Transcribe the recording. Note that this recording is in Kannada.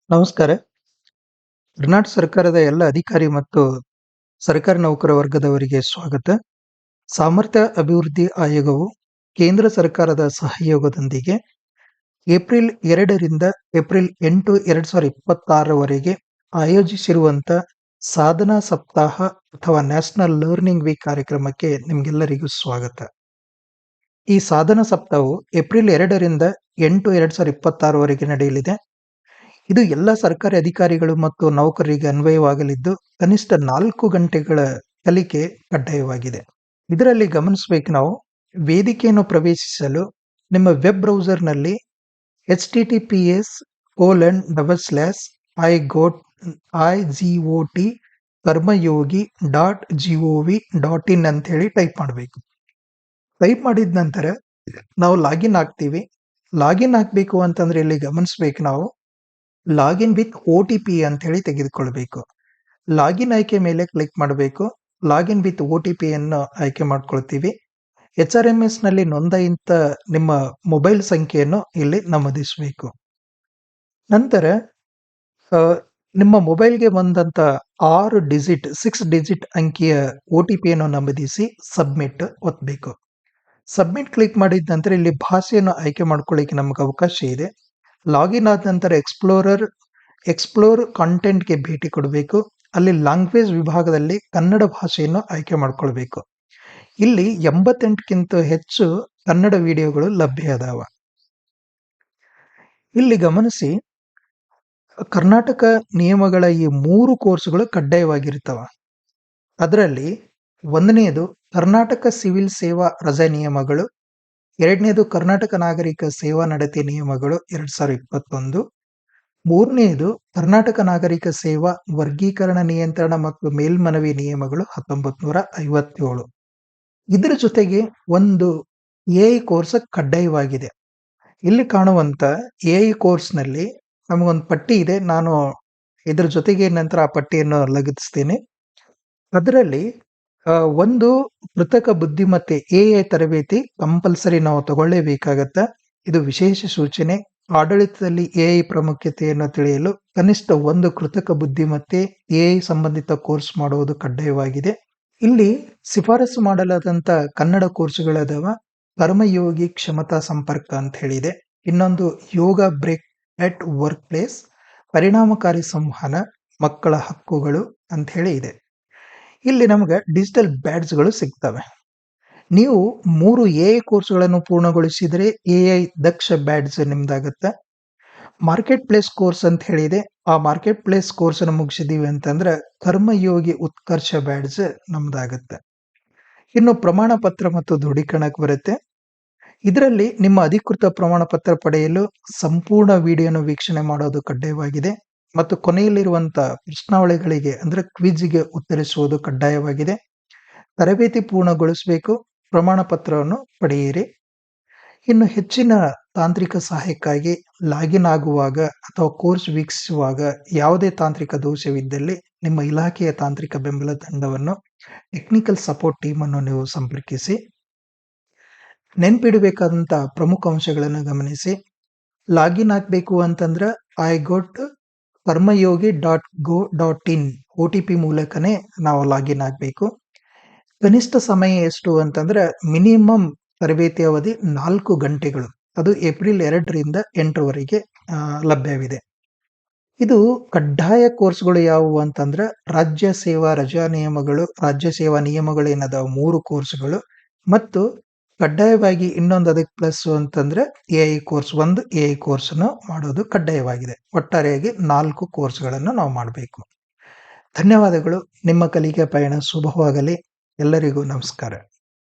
ನಮಸ್ಕಾರ. ಕರ್ನಾಟಕ ಸರ್ಕಾರದ ಎಲ್ಲ ಅಧಿಕಾರಿ ಮತ್ತು ಸರ್ಕಾರಿ ನೌಕರ ವರ್ಗದವರಿಗೆ ಸ್ವಾಗತ. ಸಾಮರ್ಥ್ಯ ಅಭಿವೃದ್ಧಿ ಆಯೋಗವು ಕೇಂದ್ರ ಸರ್ಕಾರದ ಸಹಯೋಗದೊಂದಿಗೆ ಏಪ್ರಿಲ್ 2 ರಿಂದ ಏಪ್ರಿಲ್ 8, 2026 ಆಯೋಜಿಸಿರುವಂತ ಸಾಧನಾ ಸಪ್ತಾಹ ಅಥವಾ ನ್ಯಾಷನಲ್ ಲರ್ನಿಂಗ್ ವೀಕ್ ಕಾರ್ಯಕ್ರಮಕ್ಕೆ ನಿಮ್ಗೆಲ್ಲರಿಗೂ ಸ್ವಾಗತ. ಈ ಸಾಧನಾ ಸಪ್ತಾಹವು ಏಪ್ರಿಲ್ 2 ರಿಂದ 8, 2026 ನಡೆಯಲಿದೆ. ಇದು ಎಲ್ಲ ಸರ್ಕಾರಿ ಅಧಿಕಾರಿಗಳು ಮತ್ತು ನೌಕರರಿಗೆ ಅನ್ವಯವಾಗಲಿದ್ದು ಕನಿಷ್ಠ 4 ಗಂಟೆಗಳ ಕಲಿಕೆ ಕಡ್ಡಾಯವಾಗಿದೆ. ಇದರಲ್ಲಿ ಗಮನಿಸಬೇಕು, ನಾವು ವೇದಿಕೆಯನ್ನು ಪ್ರವೇಶಿಸಲು ನಿಮ್ಮ ವೆಬ್ ಬ್ರೌಸರ್ನಲ್ಲಿ https://igot.kರ್ಮಯೋಗಿ.gov.in ಅಂತೇಳಿ ಟೈಪ್ ಮಾಡಬೇಕು. ಟೈಪ್ ಮಾಡಿದ ನಂತರ ನಾವು ಲಾಗಿನ್ ಆಗ್ತೀವಿ. ಲಾಗಿನ್ ಆಗಬೇಕು ಅಂತಂದ್ರೆ ಇಲ್ಲಿ ಗಮನಿಸಬೇಕು, ನಾವು ಲಾಗಿನ್ ವಿತ್ OTP ಅಂತ ಹೇಳಿ ತೆಗೆದುಕೊಳ್ಬೇಕು. ಲಾಗಿನ್ ಆಯ್ಕೆ ಮೇಲೆ ಕ್ಲಿಕ್ ಮಾಡಬೇಕು. ಲಾಗಿನ್ ವಿತ್ OTP ಅನ್ನು ಆಯ್ಕೆ ಮಾಡ್ಕೊಳ್ತೀವಿ. HRMS ನಲ್ಲಿ ನೋಂದಾಯಿತ ನಿಮ್ಮ ಮೊಬೈಲ್ ಸಂಖ್ಯೆಯನ್ನು ಇಲ್ಲಿ ನಮೂದಿಸಬೇಕು. ನಂತರ ನಿಮ್ಮ ಮೊಬೈಲ್ಗೆ ಬಂದಂತ 6 ಡಿಜಿಟ್ ಅಂಕಿಯ OTP ಅನ್ನು ನಮೂದಿಸಿ ಸಬ್ಮಿಟ್ ಒತ್ತಬೇಕು. ಸಬ್ಮಿಟ್ ಕ್ಲಿಕ್ ಮಾಡಿದ ನಂತರ ಇಲ್ಲಿ ಭಾಷೆಯನ್ನು ಆಯ್ಕೆ ಮಾಡ್ಕೊಳ್ಳಿಕ್ಕೆ ನಮಗೆ ಅವಕಾಶ ಇದೆ. ಲಾಗಿನ್ ಆದ ನಂತರ ಎಕ್ಸ್ಪ್ಲೋರ್ ಕಾಂಟೆಂಟ್ಗೆ ಭೇಟಿ ಕೊಡಬೇಕು. ಅಲ್ಲಿ ಲ್ಯಾಂಗ್ವೇಜ್ ವಿಭಾಗದಲ್ಲಿ ಕನ್ನಡ ಭಾಷೆಯನ್ನು ಆಯ್ಕೆ ಮಾಡ್ಕೊಳ್ಬೇಕು. ಇಲ್ಲಿ 88ಕ್ಕಿಂತ ಹೆಚ್ಚು ಕನ್ನಡ ವಿಡಿಯೋಗಳು ಲಭ್ಯ ಅದಾವ. ಇಲ್ಲಿ ಗಮನಿಸಿ, ಕರ್ನಾಟಕ ನಿಯಮಗಳ ಈ 3 ಕೋರ್ಸ್ಗಳು ಕಡ್ಡಾಯವಾಗಿರ್ತಾವ. ಅದರಲ್ಲಿ 1ನೇದು ಕರ್ನಾಟಕ ಸಿವಿಲ್ ಸೇವಾ ರಜಾ ನಿಯಮಗಳು, 2ನೇದು ಕರ್ನಾಟಕ ನಾಗರಿಕ ಸೇವಾ ನಡತೆ ನಿಯಮಗಳು 2021, 3ನೇದು ಕರ್ನಾಟಕ ನಾಗರಿಕ ಸೇವಾ ವರ್ಗೀಕರಣ ನಿಯಂತ್ರಣ ಮತ್ತು ಮೇಲ್ಮನವಿ ನಿಯಮಗಳು 1957. ಇದರ ಜೊತೆಗೆ ಒಂದು AI ಕೋರ್ಸ್ ಕಡ್ಡಾಯವಾಗಿದೆ. ಇಲ್ಲಿ ಕಾಣುವಂತ AI ಕೋರ್ಸ್ನಲ್ಲಿ ನಮಗೊಂದು ಪಟ್ಟಿ ಇದೆ. ನಾನು ಇದರ ಜೊತೆಗೆ ನಂತರ ಆ ಪಟ್ಟಿಯನ್ನು ಲಗತ್ತಿಸ್ತೇನೆ. ಅದರಲ್ಲಿ ಒಂದು ಕೃತಕ ಬುದ್ಧಿಮತ್ತೆ AI ತರಬೇತಿ ಕಂಪಲ್ಸರಿ ನಾವು ತಗೊಳ್ಳೇಬೇಕಾಗತ್ತ. ಇದು ವಿಶೇಷ ಸೂಚನೆ. ಆಡಳಿತದಲ್ಲಿ AI ಪ್ರಾಮುಖ್ಯತೆಯನ್ನು ತಿಳಿಯಲು ಕನಿಷ್ಠ ಒಂದು ಕೃತಕ ಬುದ್ಧಿಮತ್ತೆ AI ಸಂಬಂಧಿತ ಕೋರ್ಸ್ ಮಾಡುವುದು ಕಡ್ಡಾಯವಾಗಿದೆ. ಇಲ್ಲಿ ಶಿಫಾರಸು ಮಾಡಲಾದಂತ ಕನ್ನಡ ಕೋರ್ಸ್ಗಳದಾವ. ಕರ್ಮಯೋಗಿ ಕ್ಷಮತಾ ಸಂಪರ್ಕ ಅಂತ ಹೇಳಿದೆ. ಇನ್ನೊಂದು ಯೋಗ ಬ್ರೇಕ್ ಅಟ್ ವರ್ಕ್ ಪ್ಲೇಸ್, ಪರಿಣಾಮಕಾರಿ ಸಂವಹನ, ಮಕ್ಕಳ ಹಕ್ಕುಗಳು ಅಂತ ಹೇಳಿ ಇದೆ. ಇಲ್ಲಿ ನಮಗೆ ಡಿಜಿಟಲ್ ಬ್ಯಾಡ್ಜ್ಗಳು ಸಿಗ್ತವೆ. ನೀವು 3 AI ಕೋರ್ಸ್ಗಳನ್ನು ಪೂರ್ಣಗೊಳಿಸಿದರೆ AI ದಕ್ಷ ಬ್ಯಾಡ್ಜ್ ನಿಮ್ದಾಗತ್ತೆ. ಮಾರ್ಕೆಟ್ ಪ್ಲೇಸ್ ಕೋರ್ಸ್ ಅಂತ ಹೇಳಿದೆ. ಆ ಮಾರ್ಕೆಟ್ ಪ್ಲೇಸ್ ಕೋರ್ಸ್ ಅನ್ನು ಮುಗಿಸಿದೀವಿ ಅಂತಂದ್ರೆ ಕರ್ಮಯೋಗಿ ಉತ್ಕರ್ಷ ಬ್ಯಾಡ್ಜ್ ನಮ್ದಾಗತ್ತೆ. ಇನ್ನು ಪ್ರಮಾಣ ಪತ್ರ ಮತ್ತು ದೃಢೀಕರಣಕ್ಕೆ ಬರುತ್ತೆ. ಇದರಲ್ಲಿ ನಿಮ್ಮ ಅಧಿಕೃತ ಪ್ರಮಾಣ ಪತ್ರ ಪಡೆಯಲು ಸಂಪೂರ್ಣ ವಿಡಿಯೋನ ವೀಕ್ಷಣೆ ಮಾಡೋದು ಕಡ್ಡಾಯವಾಗಿದೆ ಮತ್ತು ಕೊನೆಯಲ್ಲಿರುವಂತ ಪ್ರಶ್ನಾವಳಿಗಳಿಗೆ ಅಂದ್ರೆ ಕ್ವಿಜ್ಗೆ ಉತ್ತರಿಸುವುದು ಕಡ್ಡಾಯವಾಗಿದೆ. ತರಬೇತಿ ಪೂರ್ಣಗೊಳಿಸಬೇಕು. ಪ್ರಮಾಣ ಪತ್ರವನ್ನು ಪಡೆಯಿರಿ. ಇನ್ನು ಹೆಚ್ಚಿನ ತಾಂತ್ರಿಕ ಸಹಾಯಕ್ಕಾಗಿ ಲಾಗಿನ್ ಆಗುವಾಗ ಅಥವಾ ಕೋರ್ಸ್ ವೀಕ್ಷಿಸುವಾಗ ಯಾವುದೇ ತಾಂತ್ರಿಕ ದೋಷವಿದ್ದಲ್ಲಿ ನಿಮ್ಮ ಇಲಾಖೆಯ ತಾಂತ್ರಿಕ ಬೆಂಬಲ ತಂಡವನ್ನು, ಟೆಕ್ನಿಕಲ್ ಸಪೋರ್ಟ್ ಟೀಮ್ ಅನ್ನು ನೀವು ಸಂಪರ್ಕಿಸಿ. ನೆನ್ಪಿಡಬೇಕಾದಂತ ಪ್ರಮುಖ ಅಂಶಗಳನ್ನು ಗಮನಿಸಿ. ಲಾಗಿನ್ ಆಗಬೇಕು ಅಂತಂದ್ರೆ igot.ಕರ್ಮಯೋಗಿ.go.in OTP ಮೂಲಕನೇ ನಾವು ಲಾಗಿನ್ ಆಗಬೇಕು. ಕನಿಷ್ಠ ಸಮಯ ಎಷ್ಟು ಅಂತಂದ್ರೆ ಮಿನಿಮಮ್ ತರಬೇತಿ ಅವಧಿ 4 ಗಂಟೆಗಳು. ಅದು ಏಪ್ರಿಲ್ 2 ರಿಂದ 8 ಲಭ್ಯವಿದೆ. ಇದು ಕಡ್ಡಾಯ ಕೋರ್ಸ್ಗಳು ಯಾವುವು ಅಂತಂದ್ರೆ ರಾಜ್ಯ ಸೇವಾ ರಜಾ ನಿಯಮಗಳು, ರಾಜ್ಯ ಸೇವಾ ನಿಯಮಗಳು ಏನದಾವ 3 ಕೋರ್ಸ್ಗಳು ಮತ್ತು ಕಡ್ಡಾಯವಾಗಿ ಇನ್ನೊಂದು ಅದಕ್ಕೆ ಪ್ಲಸ್ ಅಂತಂದ್ರೆ AI ಕೋರ್ಸ್ 1 AI ಕೋರ್ಸ್ ಮಾಡೋದು ಕಡ್ಡಾಯವಾಗಿದೆ. ಒಟ್ಟಾರೆಯಾಗಿ 4 ಕೋರ್ಸ್ಗಳನ್ನು ನಾವು ಮಾಡಬೇಕು. ಧನ್ಯವಾದಗಳು. ನಿಮ್ಮ ಕಲಿಕೆ ಪಯಣ ಶುಭವಾಗಲಿ. ಎಲ್ಲರಿಗೂ ನಮಸ್ಕಾರ.